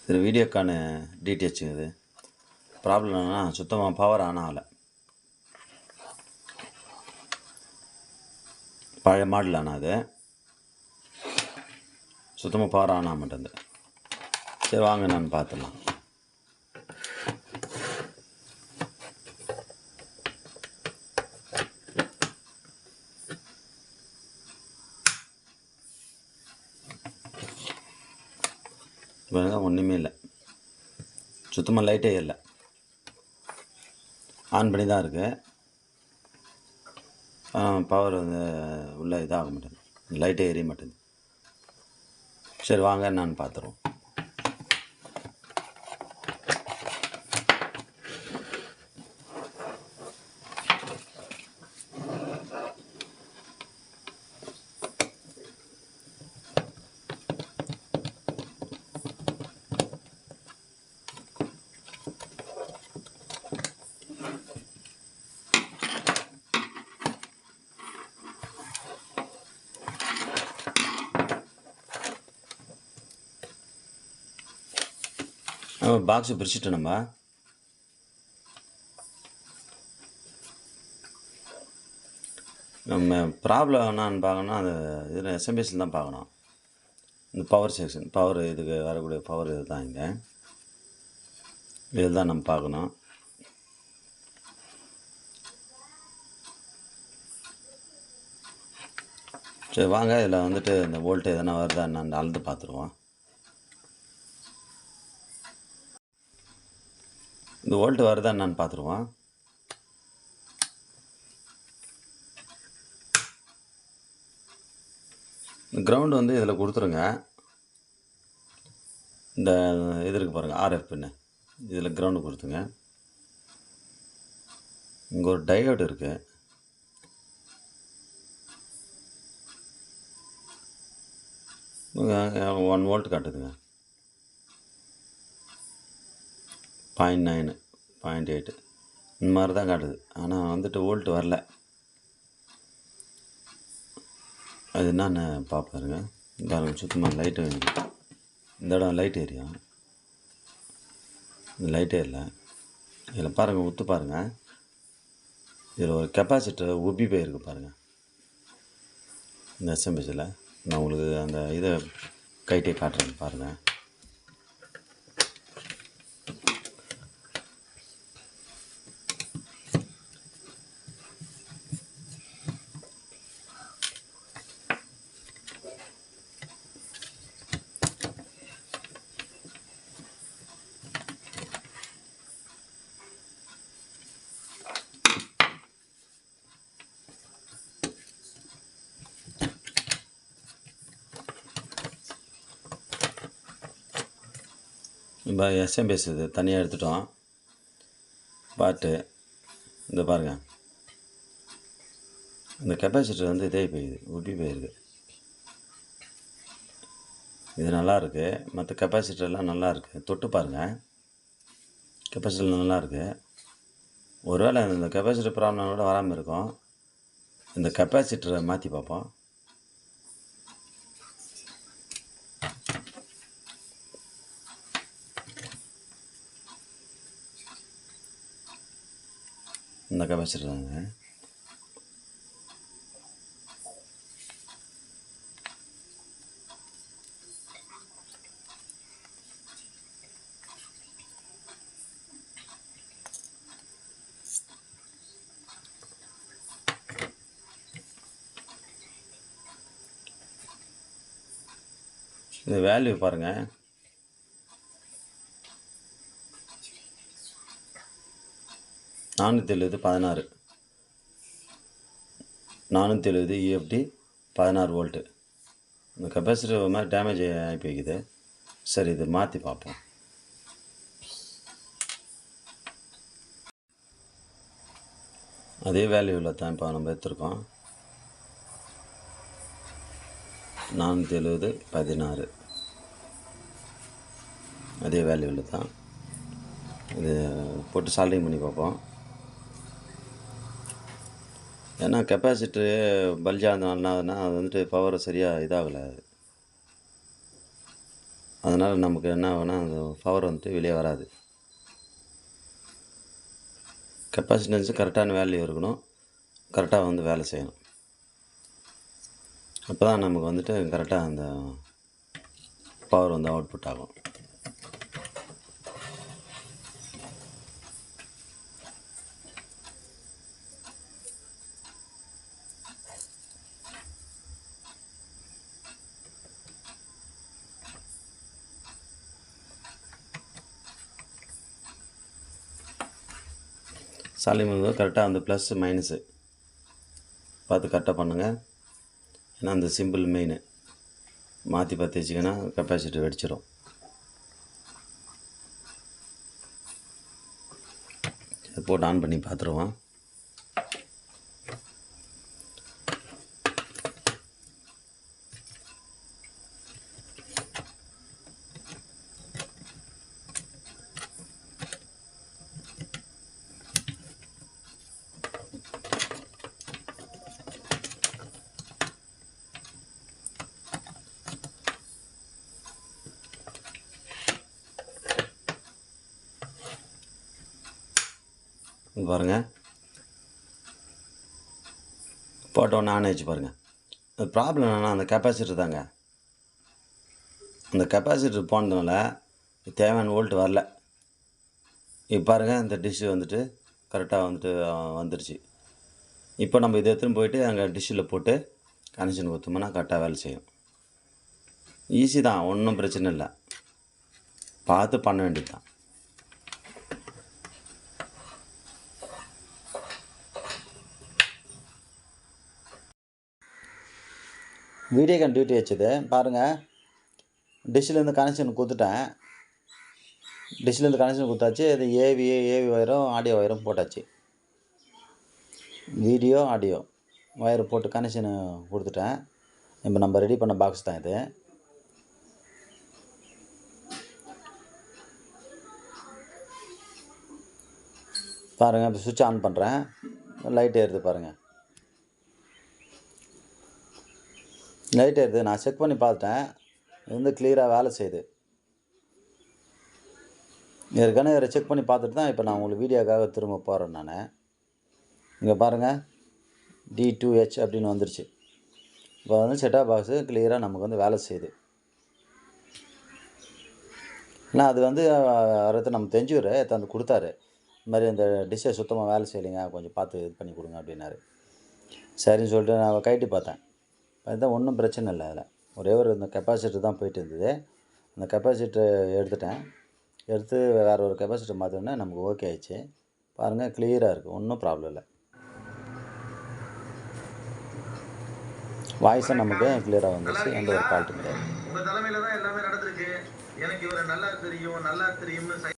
இது வீடியோக்கான டிடிஹெச் இது ப்ராப்ளம் என்னன்னா சுத்தமாக பவர் ஆன் ஆகலை. பழைய மாடல் ஆனால் அது சுத்தமாக பவர் ஆன் ஆக மாட்டேங்குது. சரி வாங்க நான் பார்த்துடலாம். இப்போ ஒன்றுமே இல்லை, சுத்தமாக லைட்டே இல்லை, ஆன் பண்ணி தான் இருக்குது. பவர் வந்து உள்ளே இதாக மாட்டேங்குது, லைட்டே எரிய மாட்டேங்குது. சரி வாங்க நான் பார்த்துருவோம். பாக்ஸை பிரிச்சுட்டு நம்ம ப்ராப்ளம் என்னான்னு பார்க்கணும். அது இதில் எஸ்எம்பிஎஸ்சில் தான் பார்க்கணும். இந்த பவர் செக்ஷன், பவர் இதுக்கு வரக்கூடிய பவர் இது தான். இங்கே இதில் தான் நம்ம பார்க்கணும். சரி வாங்க, இதில் வந்துட்டு இந்த வோல்ட்டு எதனா வருதா நான் அளந்து பார்த்துருவோம். இந்த வோல்ட்டு வருதா நான் பார்த்துருவோம். இந்த கிரவுண்டு வந்து இதில் கொடுத்துருங்க. இந்த இது இருக்குது பாருங்கள், ஆர்எஃப் பின்னு, இதில் கிரவுண்டு கொடுத்துங்க. இங்கே ஒரு டயோடு இருக்குது. ஒன் வோல்ட் காட்டுதுங்க, 0.9 0.8 இந்த மாதிரி தான் காட்டுது. ஆனால் வந்துட்டு வோல்ட் வரல. அது என்னன்னு பார்ப்பாருங்க. பாருங்கள், சுத்தமாக லைட்டு இந்த இடம் லைட் எரியும், இந்த லைட்டே இல்லை. இதில் பாருங்கள், உத்து பாருங்கள், இதில் ஒரு கெப்பாசிட்டர் உப்பி போயிருக்கு பாருங்கள். இந்த எஸ்எம்பிஎஸ்சில் நான் உங்களுக்கு அந்த இதை கைட்டே காட்டுறேன் பாருங்கள். இப்போ எஸ்எம்பிஎஸ் இது தனியாக எடுத்துட்டோம். பாட்டு இந்த பாருங்கள், இந்த கெப்பாசிட்டர் வந்து இதே போயிடுது, உப்பி போயிருக்கு. இது நல்லாயிருக்கு, மற்ற கெப்பாசிட்டர்லாம் நல்லாயிருக்கு. தொட்டு பாருங்கள், கெப்பாசிட்டர் நல்லாயிருக்கு. ஒருவேளை இந்த கெப்பாசிட்டர் ப்ராப்ளம் கூட வராமல் இருக்கும். இந்த கெப்பாசிட்டரை மாற்றி பார்ப்போம். இந்த கெப்பாசிட்டர் தாங்க. இந்த வேல்யூ பாருங்கள், 470 470 EFD 16 வோல்ட்டு. இந்த கெப்பாசிட்டர் ஒரு மாதிரி டேமேஜ் ஆகி போய்க்குது. சரி, இது மாற்றி பார்ப்போம். அதே வேல்யூவில் தான் இப்போ நம்ம எடுத்துருக்கோம். 470 16 அதே வேல்யூவில் தான். இது போட்டு சால்டிங் பண்ணி பார்ப்போம். ஏன்னா கெப்பாசிட்டரு பல்ஜாக இருந்ததுனா அது வந்துட்டு பவர் சரியாக இதாகலை. அதனால் நமக்கு என்ன ஆகும்னா அந்த பவர் வந்துட்டு வெளியே வராது. கெப்பாசிட்டன்ஸு கரெக்டான வேல்யூ இருக்கணும். கரெக்டாக வந்து வேலை செய்யணும். அப்போ தான் நமக்கு வந்துட்டு கரெக்டாக அந்த பவர் வந்து அவுட்புட் ஆகும். சாலிமர் கரெக்டாக அந்த ப்ளஸ்ஸு மைனஸு பார்த்து கரெக்டாக பண்ணுங்கள். ஏன்னா அந்த சிம்பிள் மெயின் மாற்றி பற்றி வச்சிங்கன்னா கெப்பாசிட்டர் வெடிச்சிடும். அது போட்டு ஆன் பண்ணி பார்த்துருவோம். பாருங்கள், போட்டோன்னு ஆன் ஆகிடுச்சு பாருங்கள். அது ப்ராப்ளம் என்னென்னா அந்த கெப்பாசிட்டர் தாங்க. அந்த கெப்பாசிட்டர் போனதுனால தேவையான வோல்ட் வரல. இப்போ பாருங்கள், இந்த டிஷ்ஷு வந்துட்டு கரெக்டாக வந்துட்டு வந்துடுச்சு. இப்போ நம்ம இதை எடுத்துன்னு போயிட்டு அங்கே டிஷ்ஷில் போட்டு கனெக்ஷன் கொடுத்தோம்னா கரெக்டாக வேலை செய்யும். ஈஸி தான், ஒன்றும் பிரச்சனை இல்லை. பார்த்து பண்ண வேண்டியது தான். வீடியோகான் டியூட்டி வச்சது பாருங்கள். டிஷ்ஷிலேருந்து கனெக்ஷன் கொடுத்துட்டேன். டிஷ்ஷிலேருந்து கனெக்ஷன் கொடுத்தாச்சு. இது ஏவி ஒயரும் ஆடியோ ஒயரும் போட்டாச்சு. வீடியோ ஆடியோ ஒயர் போட்டு கனெக்ஷனு கொடுத்துட்டேன். இப்போ நம்ம ரெடி பண்ண பாக்ஸ் தான் இது. பாருங்கள், இப்போ சுவிட்ச் ஆன் பண்ணுறேன். லைட் ஏறுது பாருங்கள். லைட் ஏறுது. நான் செக் பண்ணி பார்த்தேன், இது வந்து கிளியராக வேலை செய்யுது. ஏற்கனவே செக் பண்ணி பார்த்துட்டு தான் இப்போ நான் உங்களுக்கு வீடியோக்காக திரும்ப போகிறேன். நான் இங்கே பாருங்கள், D2H அப்படின்னு வந்துருச்சு. இப்போ வந்து செட்டாப் பாக்ஸு கிளியராக நமக்கு வந்து வேலை செய்யுது. ஏன்னா அது வந்து அடுத்து நம்ம தெரிஞ்சவர் எடுத்து கொடுத்தாரு. இந்த மாதிரி இந்த டிஷ்ஷை சுத்தமாக வேலை செய்யலைங்க, கொஞ்சம் பார்த்து இது பண்ணி கொடுங்க அப்படின்னாரு. சரின்னு சொல்லிட்டு நான் கைட்டி பார்த்தேன். அதுதான் ஒன்றும் பிரச்சனை இல்லை. அதில் ஒரே ஒரு இந்த கெப்பாசிட்டர் தான் போயிட்டு இருந்தது. அந்த கெப்பாசிட்டர் எடுத்துட்டேன். எடுத்து வேறு ஒரு கெப்பாசிட்டர் மாற்றினோன்னே நமக்கு ஓகே ஆயிடுச்சு. பாருங்கள், கிளியராக இருக்குது, ஒன்றும் ப்ராப்ளம் இல்லை. வாய்ஸும் நமக்கு கிளியராக வந்துச்சு, எந்த ஒரு ஃபால்ட்டும் கிடையாது. உங்கள் தலைமையில் தான் எல்லாமே நடந்திருக்கு. எனக்கு இவரை நல்லா தெரியும்